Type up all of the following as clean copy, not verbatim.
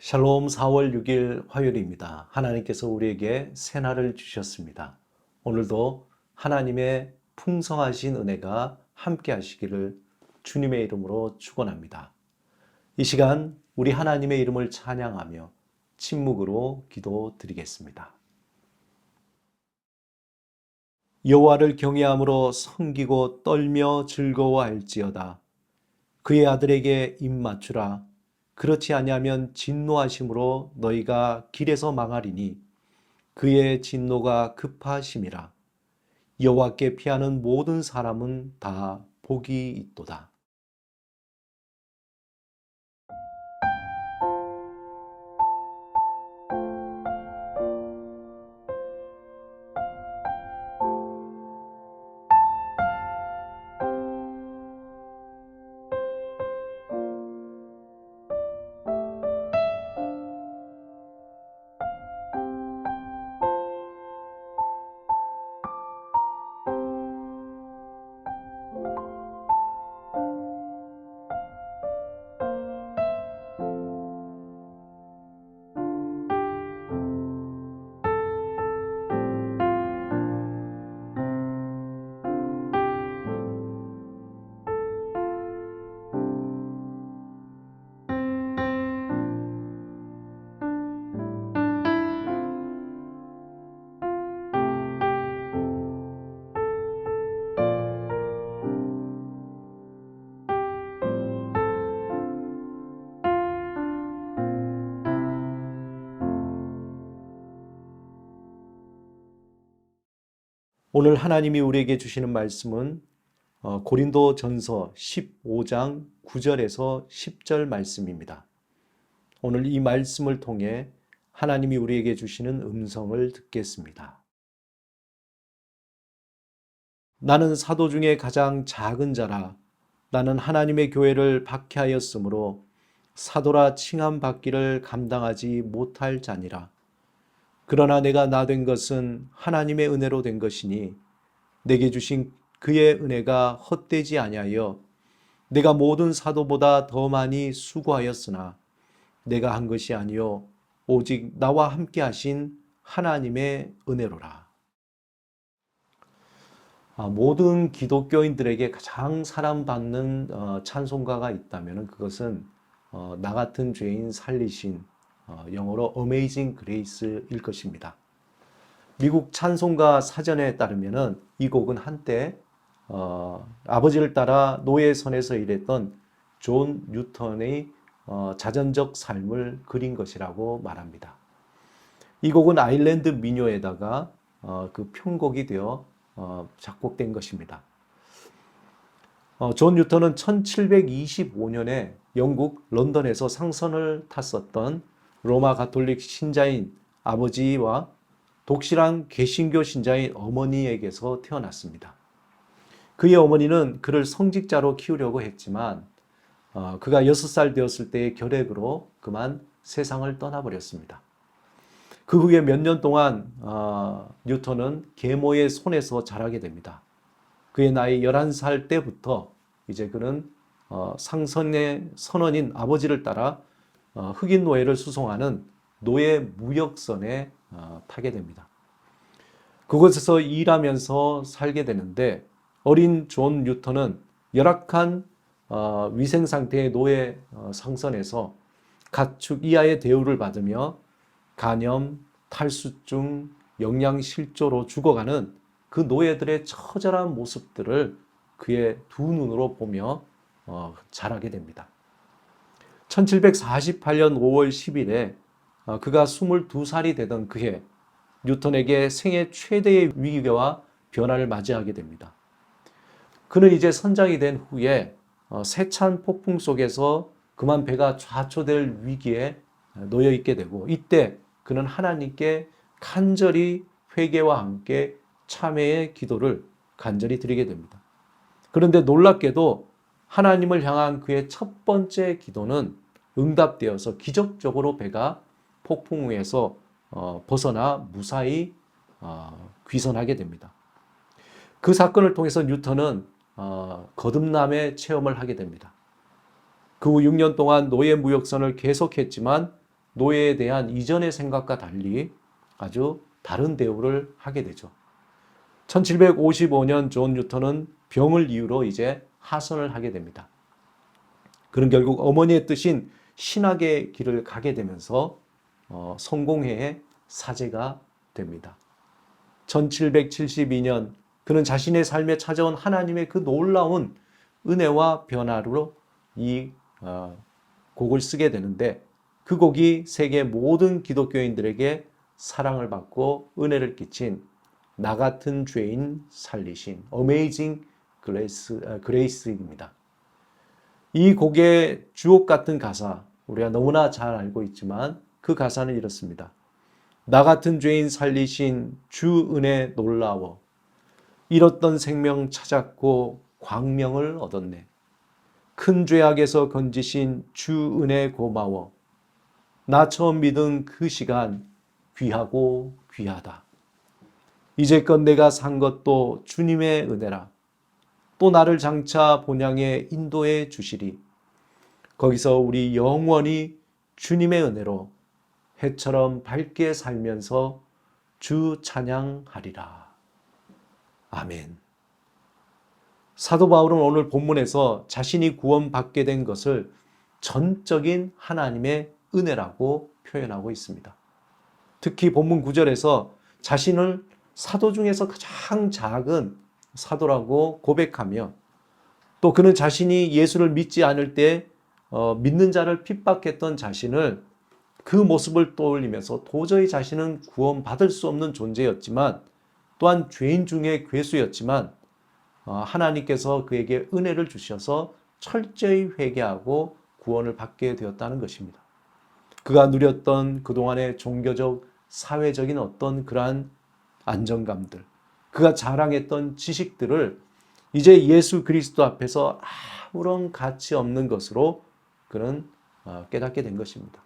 샬롬 4월 6일 화요일입니다. 하나님께서 우리에게 새날을 주셨습니다. 오늘도 하나님의 풍성하신 은혜가 함께 하시기를 주님의 이름으로 축원합니다. 이 시간 우리 하나님의 이름을 찬양하며 침묵으로 기도드리겠습니다. 여호와를 경외함으로 섬기고 떨며 즐거워할지어다. 그의 아들에게 입 맞추라. 그렇지 아니하면 진노하심으로 너희가 길에서 망하리니 그의 진노가 급하심이라. 여호와께 피하는 모든 사람은 다 복이 있도다. 오늘 하나님이 우리에게 주시는 말씀은 고린도전서 15장 9절에서 10절 말씀입니다. 오늘 이 말씀을 통해 하나님이 우리에게 주시는 음성을 듣겠습니다. 나는 사도 중에 가장 작은 자라. 나는 하나님의 교회를 박해하였으므로 사도라 칭함받기를 감당하지 못할 자니라. 그러나 내가 나 된 것은 하나님의 은혜로 된 것이니 내게 주신 그의 은혜가 헛되지 아니하여 내가 모든 사도보다 더 많이 수고하였으나 내가 한 것이 아니요 오직 나와 함께 하신 하나님의 은혜로라. 모든 기독교인들에게 가장 사랑받는 찬송가가 있다면 그것은 나 같은 죄인 살리신 영어로 Amazing Grace일 것입니다. 미국 찬송가 사전에 따르면 이 곡은 한때 아버지를 따라 노예선에서 일했던 존 뉴턴의 자전적 삶을 그린 것이라고 말합니다. 이 곡은 아일랜드 민요에다가 그 편곡이 되어 작곡된 것입니다. 존 뉴턴은 1725년에 영국 런던에서 상선을 탔었던 로마 가톨릭 신자인 아버지와 독실한 개신교 신자인 어머니에게서 태어났습니다. 그의 어머니는 그를 성직자로 키우려고 했지만 그가 6살 되었을 때의 결핵으로 그만 세상을 떠나버렸습니다. 그 후에 몇 년 동안 뉴턴은 계모의 손에서 자라게 됩니다. 그의 나이 11살 때부터 이제 그는 상선의 선원인 아버지를 따라 흑인 노예를 수송하는 노예 무역선에 타게 됩니다. 그곳에서 일하면서 살게 되는데 어린 존 뉴턴은 열악한 위생 상태의 노예 상선에서 가축 이하의 대우를 받으며 간염, 탈수증, 영양실조로 죽어가는 그 노예들의 처절한 모습들을 그의 두 눈으로 보며 자라게 됩니다. 1748년 5월 10일에 그가 22살이 되던 그해 뉴턴에게 생애 최대의 위기와 변화를 맞이하게 됩니다. 그는 이제 선장이 된 후에 세찬 폭풍 속에서 그만 배가 좌초될 위기에 놓여 있게 되고 이때 그는 하나님께 간절히 회개와 함께 참회의 기도를 간절히 드리게 됩니다. 그런데 놀랍게도 하나님을 향한 그의 첫 번째 기도는 응답되어서 기적적으로 배가 폭풍우에서 벗어나 무사히 귀선하게 됩니다. 그 사건을 통해서 뉴턴은 거듭남의 체험을 하게 됩니다. 그 후 6년 동안 노예 무역선을 계속했지만 노예에 대한 이전의 생각과 달리 아주 다른 대우를 하게 되죠. 1755년 존 뉴턴은 병을 이유로 이제 하선을 하게 됩니다. 그는 결국 어머니의 뜻인 신학의 길을 가게 되면서 성공회의 사제가 됩니다. 1772년 그는 자신의 삶에 찾아온 하나님의 그 놀라운 은혜와 변화로 이 곡을 쓰게 되는데, 그 곡이 세계 모든 기독교인들에게 사랑을 받고 은혜를 끼친 나 같은 죄인 살리신 Amazing Grace입니다. 이 곡의 주옥 같은 가사, 우리가 너무나 잘 알고 있지만 그 가사는 이렇습니다. 나 같은 죄인 살리신 주 은혜 놀라워 잃었던 생명 찾았고 광명을 얻었네. 큰 죄악에서 건지신 주 은혜 고마워. 나 처음 믿은 그 시간 귀하고 귀하다. 이제껏 내가 산 것도 주님의 은혜라. 또 나를 장차 본향에 인도해 주시리. 거기서 우리 영원히 주님의 은혜로 해처럼 밝게 살면서 주 찬양하리라. 아멘. 사도 바울은 오늘 본문에서 자신이 구원받게 된 것을 전적인 하나님의 은혜라고 표현하고 있습니다. 특히 본문 9절에서 자신을 사도 중에서 가장 작은 사도라고 고백하며, 또 그는 자신이 예수를 믿지 않을 때 믿는 자를 핍박했던 자신을, 그 모습을 떠올리면서 도저히 자신은 구원받을 수 없는 존재였지만 또한 죄인 중에 괴수였지만 하나님께서 그에게 은혜를 주셔서 철저히 회개하고 구원을 받게 되었다는 것입니다. 그가 누렸던 그동안의 종교적, 사회적인 어떤 그러한 안정감들, 그가 자랑했던 지식들을 이제 예수 그리스도 앞에서 아무런 가치 없는 것으로 그는 깨닫게 된 것입니다.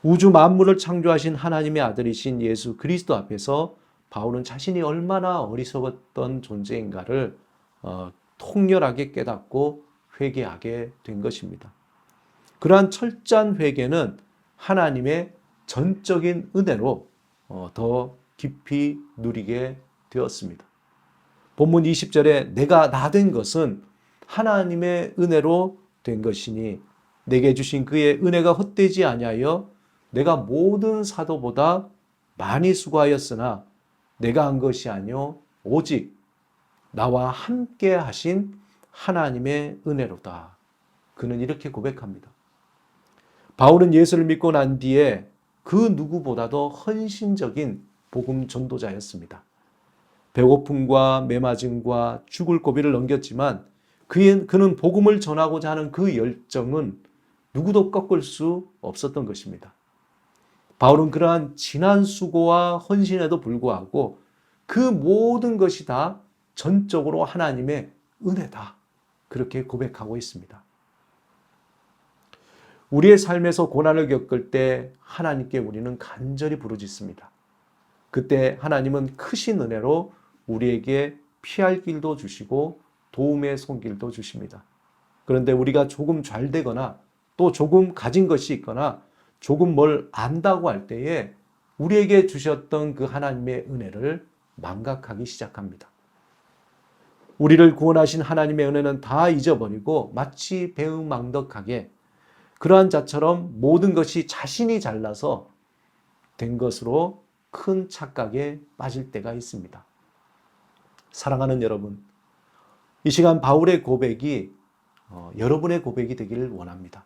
우주 만물을 창조하신 하나님의 아들이신 예수 그리스도 앞에서 바울은 자신이 얼마나 어리석었던 존재인가를 통렬하게 깨닫고 회개하게 된 것입니다. 그러한 철저한 회개는 하나님의 전적인 은혜로 더 깊이 누리게 되었습니다. 본문 20절에 내가 나 된 것은 하나님의 은혜로 된 것이니 내게 주신 그의 은혜가 헛되지 아니하여 내가 모든 사도보다 많이 수고하였으나 내가 한 것이 아니요 오직 나와 함께 하신 하나님의 은혜로다. 그는 이렇게 고백합니다. 바울은 예수를 믿고 난 뒤에 그 누구보다도 헌신적인 복음 전도자였습니다. 배고픔과 메마짐과 죽을 고비를 넘겼지만 그는 복음을 전하고자 하는 그 열정은 누구도 꺾을 수 없었던 것입니다. 바울은 그러한 진한 수고와 헌신에도 불구하고 그 모든 것이 다 전적으로 하나님의 은혜다. 그렇게 고백하고 있습니다. 우리의 삶에서 고난을 겪을 때 하나님께 우리는 간절히 부르짖습니다. 그때 하나님은 크신 은혜로 우리에게 피할 길도 주시고 도움의 손길도 주십니다. 그런데 우리가 조금 잘 되거나 또 조금 가진 것이 있거나 조금 뭘 안다고 할 때에 우리에게 주셨던 그 하나님의 은혜를 망각하기 시작합니다. 우리를 구원하신 하나님의 은혜는 다 잊어버리고 마치 배은망덕하게 그러한 자처럼 모든 것이 자신이 잘나서 된 것으로 큰 착각에 빠질 때가 있습니다. 사랑하는 여러분, 이 시간 바울의 고백이 여러분의 고백이 되기를 원합니다.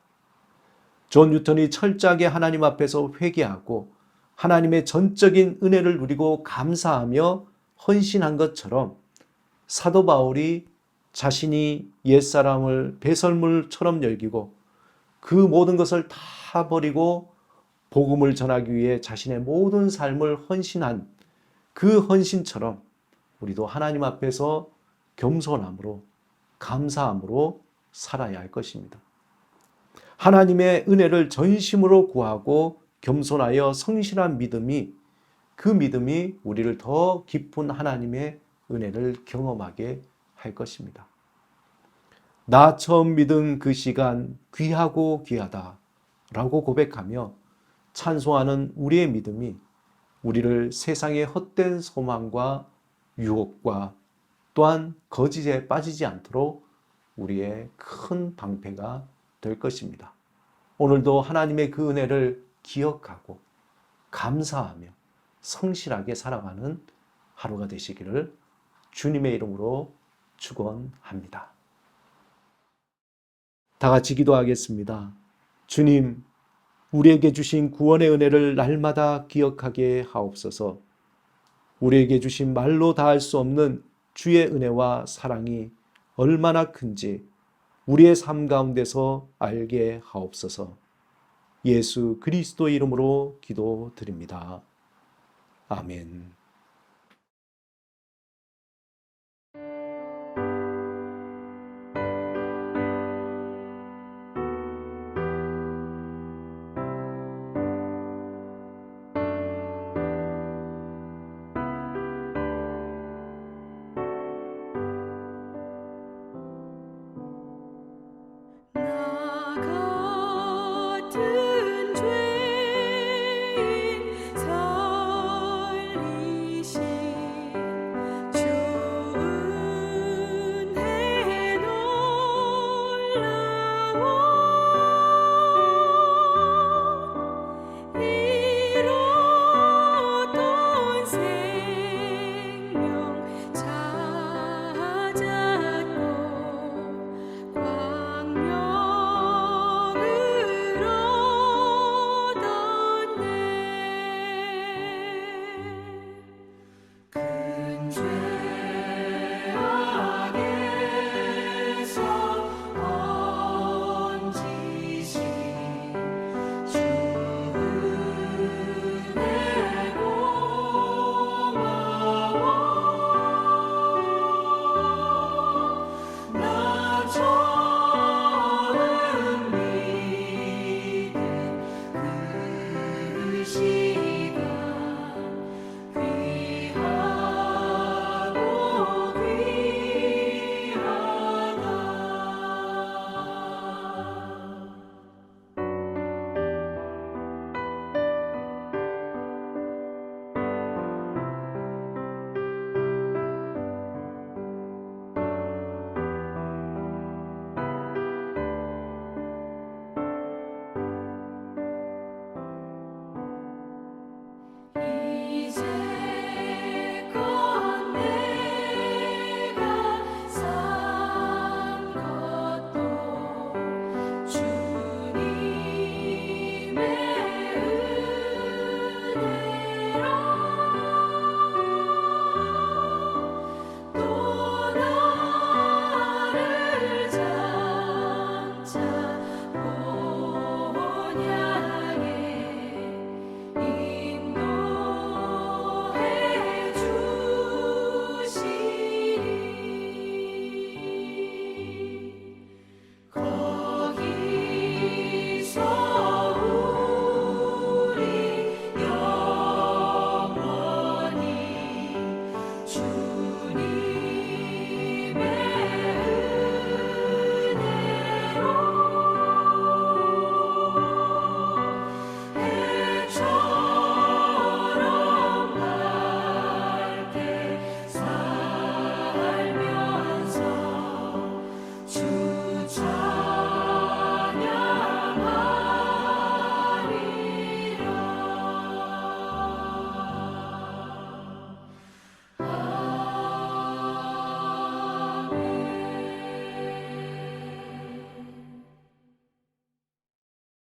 존 뉴턴이 철저하게 하나님 앞에서 회개하고 하나님의 전적인 은혜를 누리고 감사하며 헌신한 것처럼 사도 바울이 자신이 옛사람을 배설물처럼 여기고 그 모든 것을 다 버리고 복음을 전하기 위해 자신의 모든 삶을 헌신한 그 헌신처럼 우리도 하나님 앞에서 겸손함으로 감사함으로 살아야 할 것입니다. 하나님의 은혜를 전심으로 구하고 겸손하여 성실한 믿음이, 그 믿음이 우리를 더 깊은 하나님의 은혜를 경험하게 할 것입니다. 나 처음 믿은 그 시간 귀하고 귀하다. 라고 고백하며 찬송하는 우리의 믿음이 우리를 세상의 헛된 소망과 유혹과 또한 거짓에 빠지지 않도록 우리의 큰 방패가 될 것입니다. 오늘도 하나님의 그 은혜를 기억하고 감사하며 성실하게 살아가는 하루가 되시기를 주님의 이름으로 축원합니다. 다 같이 기도하겠습니다. 주님, 우리에게 주신 구원의 은혜를 날마다 기억하게 하옵소서. 우리에게 주신 말로 다할 수 없는 주의 은혜와 사랑이 얼마나 큰지 우리의 삶 가운데서 알게 하옵소서. 예수 그리스도의 이름으로 기도드립니다. 아멘.